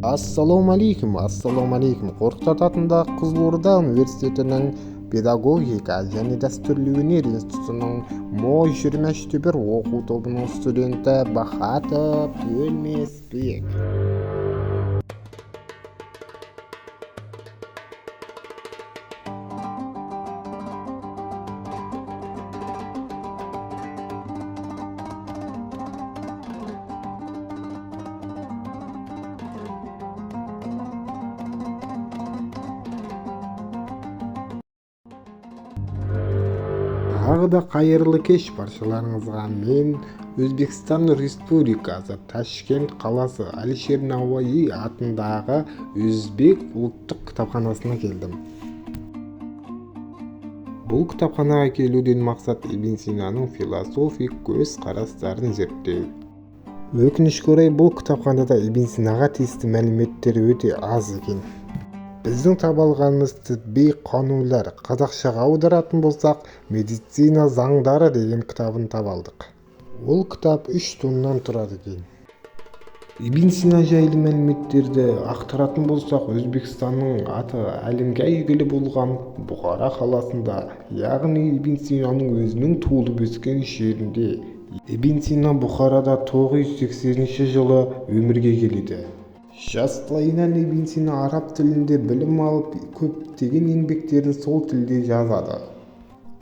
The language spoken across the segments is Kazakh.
Ассалаумалейкум. Қорқыт атындағы Қызылорда университетінің педагогика және дәстүрлі өнер институтының мо 23-1 оқу тобының студенті Бахатов Өлмесбек. Тағы да қайырлы кеш баршаларыңызға. Мен Өзбекстан Республикасы Ташкент қаласы Алишер Науаи атындағы Өзбек ұлттық кітапханасына келдім. Бұл кітапханаға келуден мақсат Ибн Синаның философик көзқарастарын зерттеу. Өкінішке орай бұл кітапханада Ибн Синаға тиісті мәліметтер өте аз екен. Біздің таба алғанымыз тибби қанулар, қазақшаға аударатын болсақ, медицина заңдары деген кітабын таба алдық. Ол кітап 3 томнан тұрады екен. Ибн Сина жайлы мәліметтерді ақтаратын болсақ, Өзбекстанның аты әлемге әйгілі болған Бұхара қаласында, яғни Ибн Синаның өзінің туылып өскен жерінде. Ибн Сина Бұхарада 980 жылы өмірге келеді. Жастайынан Ибн Сина араб тілінде білім алып, көптеген еңбектерін сол тілде жазады.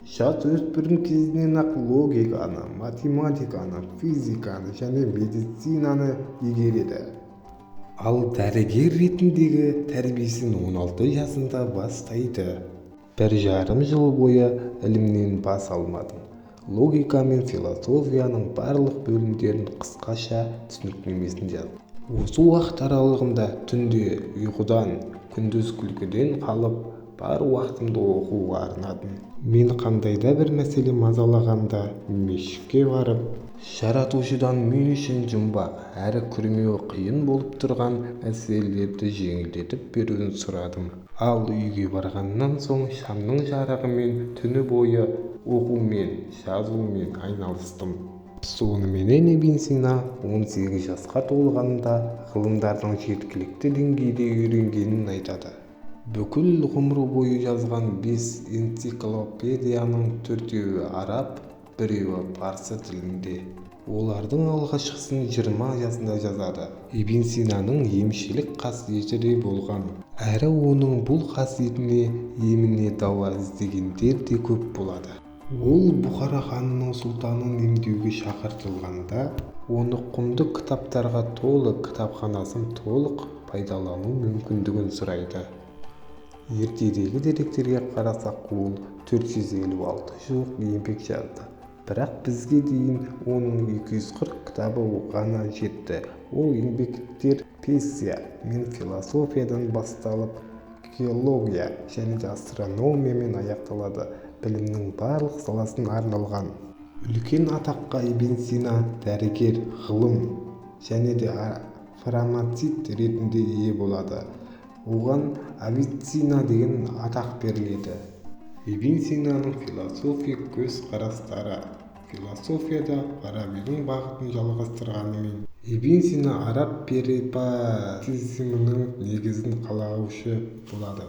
Жас өспірім кезінен ақ логиканы, математиканы, физиканы және медицинаны игереді. Ал дәрігер ретіндегі тәрбиесін 16 жасында бастайды. 1,5 жыл бойы ілімнен бас алмадым. Логика мен философияның барлық бөлімдерін қысқаша түсініктемесін жаздым. Осы уақыт аралығында түнде ұйқыдан, күндіз күлкіден қалып, бар уақытымды оқуға арнадым. Мен қандайда бір мәселе мазалағанда мешітке барып, жаратушыдан мен үшін жұмбақ әрі күрмеуі қиын болып тұрған мәселелерді жеңілдетіп беруін сұрадым. Ал үйге барғаннан соң шамның жарығымен түні бойы оқумен, жазумен айналыстым. Соныменен Ибн Сина 18 жасқа толғанында ғылымдардың жеткілікті деңгейде үйренгенін айтады. Бүкіл ғұмыры бойы жазған 5 энциклопедияның 4-еуі араб, 1-еуі парсы тілінде. Олардың алғашқысын 20 жасында жазады. Ибн Синаның емшілік қасиеті де болған. Әрі оның бұл қасиетіне еміне дауа іздегендер де көп болады. Ол Бұхара ханының сұлтанын емдеуге шақыртылғанда, оны құнды кітаптарға толы кітапханасын толық пайдалану мүмкіндігін сұрайды. Ертедегі деректерге қарасақ, ол 456 жуық еңбек жазды. Бірақ бізге дейін оның 240 кітабы ғана жетті. Ол еңбектер поэзия мен философиядан басталып, геология және астрономиямен аяқталады. Білімнің барлық саласын арналған. Үлкен атаққа Ибн Сина дәрігер, ғылым және де фармацевт ретінде ие болады. Оған Авиценна деген атақ беріледі. Ибн Синаның философик көзқарастары. Философияда Фарабидің бағытын жалғастырғанымен, Ибн Сина араб перипатизмінің негізін қалаушы болады.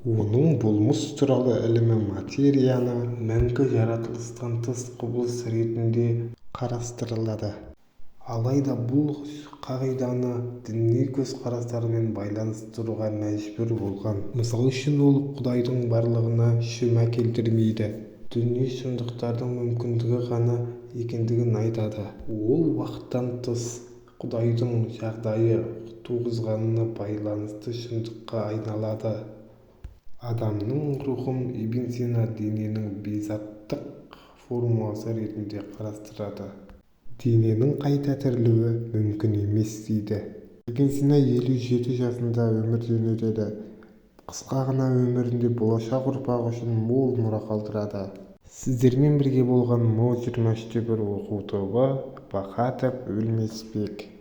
Оның болмыс туралы ілімі материяны мәңгі жаратылыстан тыс құбылыс ретінде қарастырылады. Алайда бұл қағиданы діни көзқарастармен байланыстыруға мәжбүр болған. Мысалы үшін ол Құдайдың барлығына шүмә келтірмейді. Дүние шындықтардың мүмкіндігі ғана екендігін айтады. Ол уақыттан тыс Құдайдың жағдайы туғызғанына байланысты шындыққа айналады. Адамның рухын Ибн Сина дененің бейзаттық формуласы ретінде қарастырады. Дененің қайта тірілуі мүмкін емес дейді. Ибн Сина 57 жасында өмірден өтеді. Қысқа ғана өмірінде болашақ ұрпақ үшін мол мұра қалдырады. Сіздермен бірге болған мо 23-1 оқу тобы Бахатов Өлмесбек.